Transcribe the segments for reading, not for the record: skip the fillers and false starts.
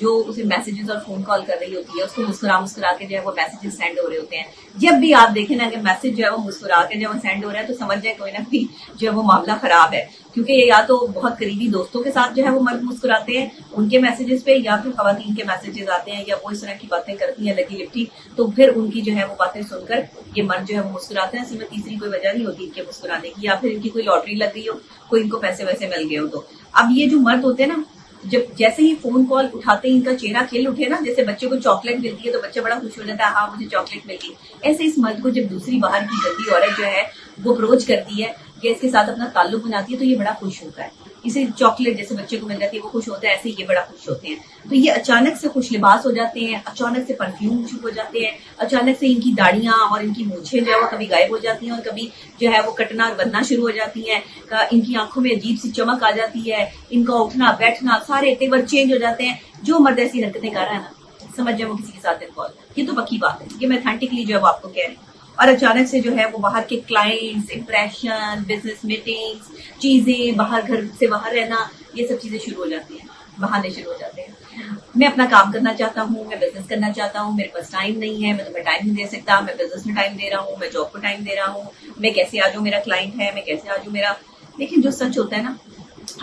جو اسے میسیجز اور فون کال کر رہی ہوتی ہے اس کو مسکرا کے جو ہے وہ میسیجز سینڈ ہو رہے ہوتے ہیں. جب بھی آپ دیکھیں نا کہ میسج جو ہے وہ مسکرا کے جو سینڈ ہو رہا ہے تو سمجھ جائیں کوئی نہ کوئی جو ہے وہ معاملہ خراب ہے, کیونکہ یہ یا تو بہت قریبی دوستوں کے ساتھ جو ہے وہ مرد مسکراتے ہیں ان کے میسیجز پہ, یا پھر خواتین کے میسیجز آتے ہیں یا وہ اس طرح کی باتیں کرتی ہیں لگی لپٹی, تو پھر ان کی جو ہے وہ باتیں سن کر یہ مرد جو ہے وہ مسکراتے ہیں. اصل میں تیسری کوئی وجہ نہیں ہوتی ان کے مسکرانے کی, یا پھر ان کی کوئی لاٹری لگ گئی ہو, کوئی ان کو پیسے ویسے مل گئے ہو. تو اب یہ جو مرد ہوتے ہیں نا, جب جیسے ہی فون کال اٹھاتے ہیں ان کا چہرہ کھل اٹھے نا, جیسے بچے کو چاکلیٹ ملتی ہے تو بچہ بڑا خوش ہو جاتا ہے, ہاں مجھے چاکلیٹ مل گئی, ایسے اس مرد کو جب دوسری باہر کی گندی عورت جو ہے وہ اپروچ کرتی ہے یا اس کے ساتھ اپنا تعلق بناتی ہے تو یہ بڑا خوش ہوتا ہے. اسے چاکلیٹ جیسے بچے کو مل جاتی ہے وہ خوش ہوتا ہے, ایسے یہ بڑا خوش ہوتے ہیں. تو یہ اچانک سے خوش لباس ہو جاتے ہیں, اچانک سے پرفیوم شروع ہو جاتے ہیں, اچانک سے ان کی داڑیاں اور ان کی مونچھیں جو ہے وہ کبھی غائب ہو جاتی ہیں اور کبھی جو ہے وہ کٹنا اور بننا شروع ہو جاتی ہیں, ان کی آنکھوں میں عجیب سی چمک آ جاتی ہے, ان کا اٹھنا بیٹھنا سارے تیور چینج ہو جاتے ہیں. جو مرد ایسی حرکتیں کر رہا ہے نا, سمجھ جائے وہ کسی کے ساتھ انوالو, یہ تو پکی بات ہے, یہ میں اتھینٹکلی جو ہے وہ آپ کو کہہ رہی ہوں. اور اچانک سے جو ہے وہ باہر کے کلائنٹس, امپریشن, بزنس میٹنگز, چیزیں, باہر گھر سے باہر رہنا, یہ سب چیزیں شروع ہو جاتی ہیں, بہانے شروع ہو جاتے ہیں. میں اپنا کام کرنا چاہتا ہوں, میں بزنس کرنا چاہتا ہوں, میرے پاس ٹائم نہیں ہے, میں تمہیں ٹائم نہیں دے سکتا, میں بزنس میں ٹائم دے رہا ہوں, میں جاب کو ٹائم دے رہا ہوں, میں کیسے آ جاؤں, میرا کلائنٹ ہے, میں کیسے آ جاؤں میرا. لیکن جو سچ ہوتا ہے نا,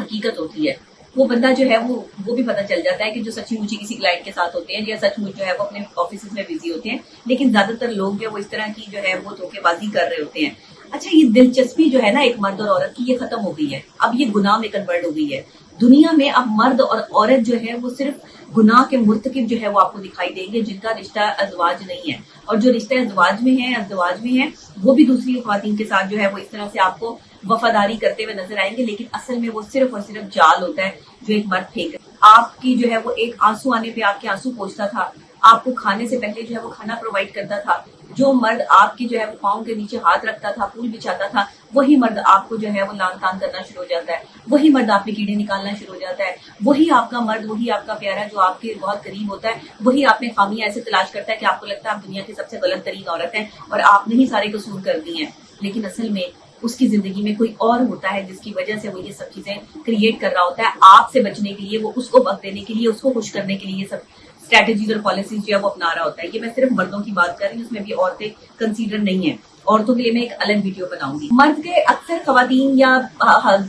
حقیقت ہوتی ہے, وہ بندہ جو ہے وہ بھی پتہ چل جاتا ہے کہ جو سچی مچی کسی کلائنٹ کے ساتھ ہوتے ہیں یا سچ مچ جو ہے وہ اپنے آفیسز میں بزی ہوتے ہیں, لیکن زیادہ تر لوگ جو وہ اس طرح کی جو ہے وہ دھوکے بازی کر رہے ہوتے ہیں. اچھا, یہ دلچسپی جو ہے نا ایک مرد اور عورت کی, یہ ختم ہو گئی ہے, اب یہ گناہ میں کنورٹ ہو گئی ہے. دنیا میں اب مرد اور عورت جو ہے وہ صرف گناہ کے مرتکب جو ہے وہ آپ کو دکھائی دیں گے, جن کا رشتہ ازواج نہیں ہے. اور جو رشتہ ازدواج میں ہیں وہ بھی دوسری خواتین کے ساتھ جو ہے وہ اس طرح سے آپ کو وفاداری کرتے ہوئے نظر آئیں گے, لیکن اصل میں وہ صرف اور صرف جال ہوتا ہے جو ایک مرد پھینک ہے. آپ کی جو ہے وہ ایک آنسو آنے پہ آپ کے آنسو پوچھتا تھا, آپ کو کھانے سے پہلے جو ہے وہ کھانا پرووائڈ کرتا تھا, جو مرد آپ کی جو ہے وہ پاؤں کے نیچے ہاتھ رکھتا تھا, پھول بچھاتا تھا, وہی مرد آپ کو جو ہے وہ لان تان کرنا شروع ہو جاتا ہے, وہی مرد آپ کے کیڑے نکالنا شروع ہو جاتا ہے, وہی آپ کا مرد, وہی آپ کا پیارا جو آپ کے بہت قریب ہوتا ہے, وہی آپ میں خامیاں ایسے تلاش کرتا ہے کہ آپ کو لگتا ہے آپ دنیا کی سب سے غلط ترین عورت ہیں اور آپ نے ہی سارے قصور کر دی ہیں. لیکن اصل میں اس کی زندگی میں کوئی اور ہوتا ہے جس کی وجہ سے وہ یہ سب چیزیں کریٹ کر رہا ہوتا ہے آپ سے بچنے کے لیے, وہ اس کو وقت دینے کے لیے, اس کو خوش کرنے کے لیے یہ سب اسٹریٹجیز اور پالیسیز جو ہے وہ اپنا رہا ہوتا ہے. یہ میں صرف مردوں کی بات کر رہی ہوں, اس میں بھی عورتیں کنسیڈر نہیں ہیں. عورتوں کے لیے میں ایک الگ ویڈیو بناؤں گی. مرد کے اکثر خواتین یا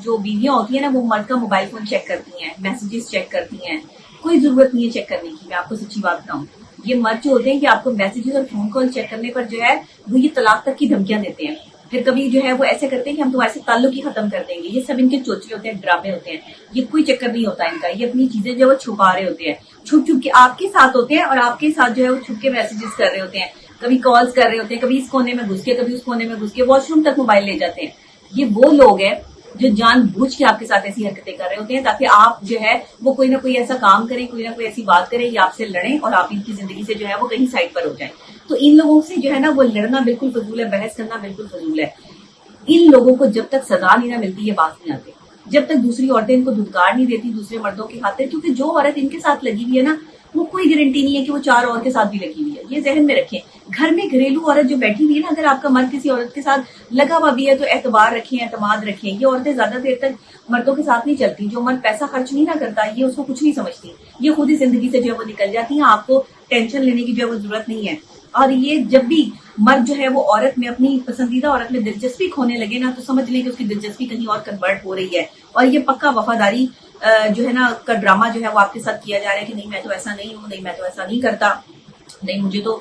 جو بیویاں ہوتی ہیں نا, وہ مرد کا موبائل فون چیک کرتی ہیں, میسیجز چیک کرتی ہیں. کوئی ضرورت نہیں ہے چیک کرنے کی, میں آپ کو سچی بات بتاؤں. یہ مرد جو ہوتے ہیں کہ آپ کو میسیجز اور فون کال چیک کرنے پر جو ہے وہ یہ طلاق تک کی دھمکیاں دیتے ہیں. پھر کبھی جو ہے وہ ایسے کرتے ہیں کہ ہم تمہارے سے تعلق ہی ختم کر دیں گے. یہ سب ان کے چوچلے ہوتے ہیں, ڈرامے ہوتے ہیں. یہ کوئی چکر نہیں ہوتا ان کا, یہ اپنی چیزیں جو ہے وہ چھپا رہے ہوتے ہیں, چھپ چھپ کے آپ کے ساتھ ہوتے ہیں اور آپ کے ساتھ جو ہے وہ چھپ کے میسیجز کر رہے ہوتے ہیں, کبھی کالز کر رہے ہوتے ہیں, کبھی اس کونے میں گھس کے, کبھی اس کونے میں گھس کے, واش روم تک موبائل لے جاتے ہیں. یہ وہ لوگ ہیں جو جان بوجھ کے آپ کے ساتھ ایسی حرکتیں کر رہے ہوتے ہیں تاکہ آپ جو ہے وہ کوئی نہ کوئی ایسا کام کریں, کوئی نہ کوئی ایسی بات کریں یا آپ سے لڑیں اور آپ ان کی زندگی سے جو ہے وہ کہیں سائڈ پر ہو جائیں. تو ان لوگوں سے جو ہے نا وہ لڑنا بالکل فضول ہے, بحث کرنا بالکل فضول ہے. ان لوگوں کو جب تک سزا نہیں نہ ملتی یہ بات نہیں آتی, جب تک دوسری عورتیں ان کو دھتکار نہیں دیتی دوسرے مردوں کی خاطر, کیونکہ جو عورت ان کے ساتھ لگی ہوئی ہے نا وہ کوئی گارنٹی نہیں ہے کہ وہ 4 اور کے ساتھ بھی لگی ہوئی ہے. یہ ذہن میں رکھیں. گھر میں گھریلو عورت جو بیٹھی ہوئی ہے نا, اگر آپ کا مرد کسی عورت کے ساتھ لگا ہوا بھی ہے تو اعتبار رکھیں, اعتماد رکھیں. یہ عورتیں زیادہ دیر تک مردوں کے ساتھ نہیں چلتی. جو مرد پیسہ خرچ نہیں نہ کرتا یہ اس کو کچھ نہیں سمجھتی, یہ خود ہی زندگی سے جو ہے وہ نکل جاتی ہیں. آپ کو ٹینشن لینے کی جو ہے وہ ضرورت نہیں ہے. اور یہ جب بھی مرد جو ہے وہ عورت میں, اپنی پسندیدہ عورت میں دلچسپی کھونے لگے نا, تو سمجھ لیں کہ اس کی دلچسپی کہیں اور کنورٹ ہو رہی ہے. اور یہ پکا وفاداری جو ہے نا کا ڈرامہ جو ہے وہ آپ کے ساتھ کیا جا رہا ہے کہ نہیں میں تو ایسا نہیں ہوں, نہیں میں تو ایسا نہیں کرتا, نہیں مجھے تو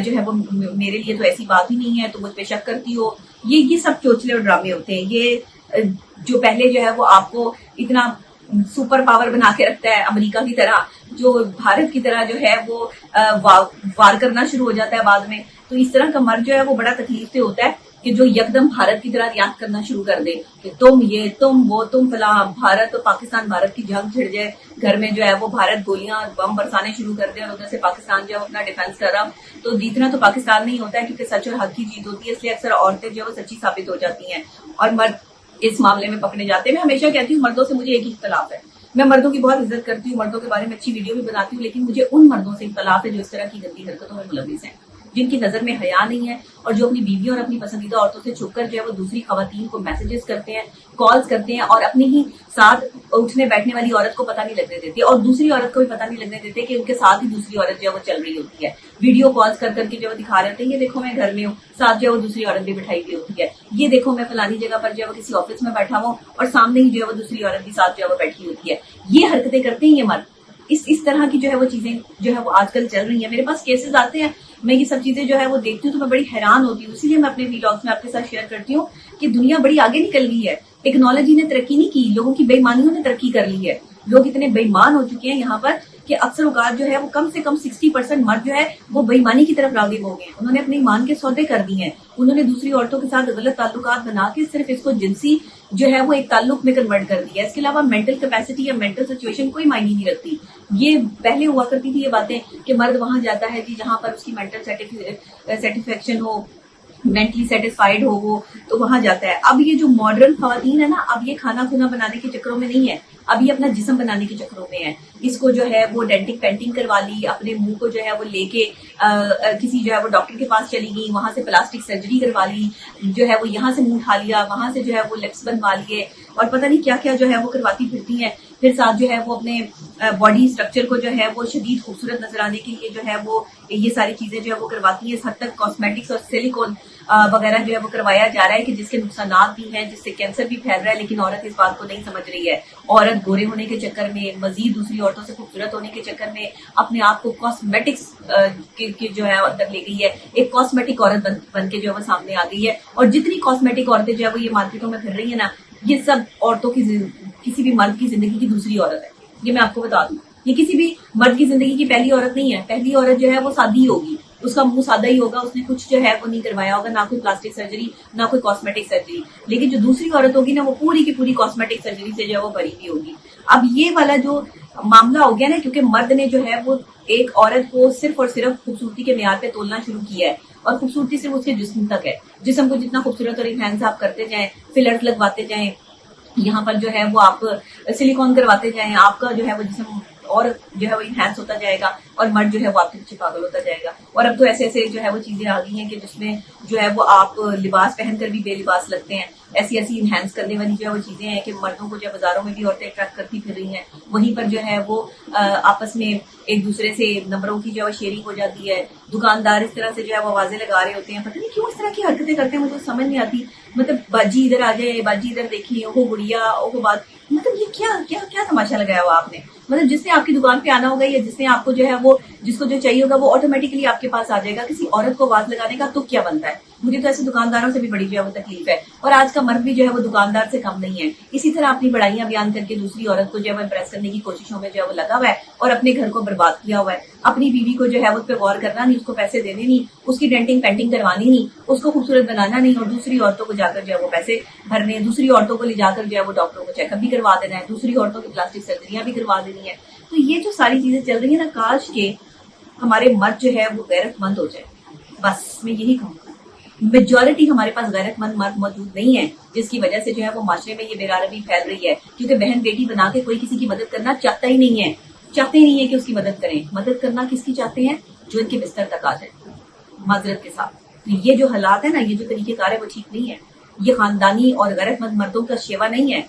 جو ہے وہ میرے لیے تو ایسی بات ہی نہیں ہے, تو مجھ پہ شک کرتی ہو. یہ سب چوچلے اور ڈرامے ہوتے ہیں. یہ جو پہلے جو ہے وہ آپ کو اتنا سپر پاور بنا کے رکھتا ہے امریکہ کی طرح, جو بھارت کی طرح جو ہے وہ وار کرنا شروع ہو جاتا ہے بعد میں. تو اس طرح کا مرد جو ہے وہ بڑا تکلیف سے ہوتا ہے کہ جو یکدم بھارت کی طرح ریاکٹ کرنا شروع کر دے کہ تم یہ, تم وہ, تم فلاں. بھارت اور پاکستان, بھارت کی جنگ چھڑ جائے گھر میں, جو ہے وہ بھارت گولیاں بم برسانے شروع کر دے اور ادھر سے پاکستان جو ہے اپنا ڈیفینس کر رہا. تو جیتنا تو پاکستان نہیں ہوتا ہے کیونکہ سچ اور حق کی جیت ہوتی ہے, اس لیے اکثر عورتیں جو ہے وہ سچی ثابت ہو جاتی ہیں اور مرد اس معاملے میں پکڑے جاتے ہیں. میں ہمیشہ کہتی ہوں مردوں سے مجھے ایک ہی اختلاف ہے, میں مردوں کی بہت عزت کرتی ہوں, مردوں کے بارے میں اچھی ویڈیو بھی بناتی ہوں, لیکن مجھے ان مردوں سے اختلاف ہے جو اس طرح کی گندی حرکتوں میں ملوث ہیں, جن کی نظر میں حیا نہیں ہے اور جو اپنی بیویوں اور اپنی پسندیدہ عورتوں سے چھپ کر جو ہے وہ دوسری خواتین کو میسیجز کرتے ہیں، کالز کرتے ہیں اور اپنی ہی ساتھ اٹھنے بیٹھنے والی عورت کو پتہ نہیں لگنے دیتے اور دوسری عورت کو بھی پتہ نہیں لگنے دیتے کہ ان کے ساتھ ہی دوسری عورت جو ہے وہ چل رہی ہوتی ہے. ویڈیو کالز کر کر کے جو وہ دکھا رہے ہوتے ہیں، یہ دیکھو میں گھر میں ہوں، ساتھ جو ہے وہ دوسری عورت بھی بٹھائی ہوئی ہوتی ہے، یہ دیکھو میں فلانی جگہ پر جو ہے وہ کسی آفس میں بیٹھا ہوں اور سامنے ہی جو ہے وہ دوسری عورت بھی ساتھ جو ہے وہ بیٹھی ہوتی ہے. یہ حرکتیں کرتے ہیں یہ مرد. اس طرح کی جو ہے وہ چیزیں جو ہے وہ آج کل چل رہی ہیں. میرے پاس کیسز آتے ہیں، میں یہ سب چیزیں جو ہے وہ دیکھتی ہوں تو میں بڑی حیران ہوتی ہوں. اسی لیے میں اپنے ویلاگس میں آپ کے ساتھ شیئر کرتی ہوں کہ دنیا بڑی آگے نکل گئی ہے. ٹیکنالوجی نے ترقی نہیں کی، لوگوں کی بے ایمانیوں نے ترقی کر لی ہے. لوگ اتنے بے ایمان ہو چکے ہیں یہاں پر کہ اکثر اوقات جو ہے وہ کم سے کم 60% مرد جو ہے وہ بے ایمانی کی طرف راغب ہو گئے ہیں. انہوں نے اپنے ایمان کے سودے کر دیے ہیں. انہوں نے دوسری عورتوں کے ساتھ غلط تعلقات بنا کے صرف اس کو جنسی جو ہے وہ ایک تعلق میں کنورٹ کر دیا. اس کے علاوہ مینٹل کیپیسٹی یا مینٹل سچویشن کوئی معنی نہیں رکھتی. یہ پہلے ہوا کرتی تھی یہ باتیں کہ مرد وہاں جاتا ہے جی جہاں پر اس کی مینٹل سیٹسفیکشن ہو، مینٹلی سیٹسفائیڈ ہو وہ تو وہاں جاتا ہے. اب یہ جو ماڈرن خواتین ہے نا، اب یہ کھانا کھونا بنانے کے چکروں میں نہیں ہے، اب یہ اپنا جسم بنانے کے چکروں میں ہے. اس کو جو ہے وہ ڈینٹک پینٹنگ کروا لی، اپنے منہ کو جو ہے وہ لے کے کسی جو ہے وہ ڈاکٹر کے پاس چلی گئی، وہاں سے پلاسٹک سرجری کروا لی، جو ہے وہ یہاں سے منہ اٹھا لیا، وہاں سے جو ہے وہ لپس بنوا لیے اور پتہ نہیں کیا کیا جو ہے وہ کرواتی پھرتی ہیں. پھر ساتھ جو ہے وہ اپنے باڈی اسٹرکچر کو جو ہے وہ شدید خوبصورت نظر آنے کے لیے جو ہے وہ یہ ساری چیزیں جو ہے وہ کرواتی ہیں. اس حد تک کاسمیٹکس اور سلیکون وغیرہ جو ہے وہ کروایا جا رہا ہے کہ جس کے نقصانات بھی ہیں، جس سے کینسر بھی پھیل رہا ہے. لیکن عورت اس بات کو نہیں سمجھ رہی ہے. عورت گورے ہونے کے چکر میں، مزید دوسری عورتوں سے خوبصورت ہونے کے چکر میں اپنے آپ کو کاسمیٹکس کی جو ہے اندر لے گئی ہے. ایک کاسمیٹک عورت بن کے جو ہے وہ سامنے آ گئی ہے. اور جتنی کاسمیٹک عورتیں جو ہے وہ یہ مارکیٹوں میں پھر رہی ہیں نا، یہ سب عورتوں کی کسی بھی مرد کی زندگی کی دوسری عورت ہے. یہ میں آپ کو بتا دوں، یہ کسی بھی مرد کی زندگی کی پہلی عورت نہیں ہے. پہلی عورت جو ہے وہ سادی ہی ہوگی، اس کا منہ سادہ ہی ہوگا، اس نے کچھ جو ہے وہ نہیں کروایا ہوگا، نہ کوئی پلاسٹک سرجری نہ کوئی کاسمیٹک سرجری. لیکن جو دوسری عورت ہوگی نا، وہ پوری کی پوری کاسمیٹک سرجری سے جو ہے وہ بھری ہوئی ہوگی. اب یہ والا جو معاملہ ہو گیا نا، کیونکہ مرد نے جو ہے وہ ایک عورت کو صرف اور صرف خوبصورتی کے معیار پہ تولنا شروع کیا ہے. اور خوبصورتی صرف اس کے جسم تک ہے. جسم کو جتنا خوبصورت اور انہینس آپ کرتے جائیں، فلرز لگواتے جائیں، یہاں پر جو ہے وہ آپ سلیکون کرواتے جائیں، آپ کا جو ہے وہ جسم اور جو ہے وہ انہینس ہوتا جائے گا اور مرد جو ہے وہ آپ کے پیچھے پاگل ہوتا جائے گا. اور اب تو ایسے ایسے جو ہے وہ چیزیں آ گئی ہیں کہ جس میں جو ہے وہ آپ لباس پہن کر بھی بے لباس لگتے ہیں. ایسی ایسی انہینس کرنے والی جو ہے وہ چیزیں ہیں کہ مردوں کو جو بازاروں میں بھی عورتیں اٹریکٹ کرتی پھر رہی ہیں. وہیں پر جو ہے وہ آپس میں ایک دوسرے سے نمبروں کی جو ہے وہ شیئرنگ ہو جاتی ہے. دکاندار اس طرح سے جو ہے وہ آوازیں لگا رہے ہوتے ہیں، پتہ نہیں کیوں اس طرح کی حرکتیں کرتے ہیں، مجھے سمجھ نہیں آتی. مطلب باجی ادھر آ جائے، باجی ادھر دیکھیے، اوہو گڑیا، اوہو بات، مطلب یہ کیا کیا کیا تماشا لگایا ہوا آپ نے. مطلب جس نے آپ کی دکان پہ آنا ہوگا یا جس نے آپ کو جو ہے وہ جس کو جو چاہیے ہوگا وہ آٹومیٹکلی آپ کے پاس آ جائے گا. کسی عورت کو آواز لگانے کا تو کیا بنتا ہے؟ مجھے تو ایسے دکانداروں سے بھی بڑی جو ہے وہ تکلیف ہے. اور آج کا مرد بھی جو ہے وہ دکاندار سے کم نہیں ہے. اسی طرح اپنی بڑائیاں بیان کر کے دوسری عورت کو جو ہے وہ امپریس کرنے کی کوششوں میں جو ہے وہ لگا ہوا ہے اور اپنے گھر کو برباد کیا ہوا ہے. اپنی بیوی کو جو ہے اس پہ غور کرنا نہیں، اس کو پیسے دینے نہیں، اس کی ڈینٹنگ پینٹنگ کروانی نہیں، اس کو خوبصورت بنانا نہیں، اور دوسری عورتوں کو جا کر جو ہے وہ پیسے بھرنے، دوسری عورتوں کو لے جا کر جو ہے وہ ڈاکٹروں کو چیک اپ بھی کروا دینا ہے، دوسری عورتوں کی پلاسٹک سرجریاں بھی کروا دینی ہے. تو یہ جو ساری چیزیں چل رہی ہیں نا، کاش کے ہمارے مرد جو ہے وہ غیرت مند ہو جائے. بس میں یہی کہوں گا. میجورٹی ہمارے پاس غیرت مند مرد موجود نہیں ہے، جس کی وجہ سے جو ہے وہ معاشرے میں یہ بے روی پھیل رہی ہے. کیونکہ بہن بیٹی بنا کے کوئی کسی کی مدد کرنا چاہتا ہی نہیں ہے، چاہتے ہی نہیں ہے کہ اس کی مدد کریں. مدد کرنا کس کی چاہتے ہیں؟ جو ان کے بستر تک آ جائے. معذرت کے ساتھ یہ جو حالات ہے نا، یہ جو طریقہ کار ہے وہ ٹھیک نہیں ہے. یہ خاندانی اور غیرت مند مردوں کا شیوا نہیں ہے.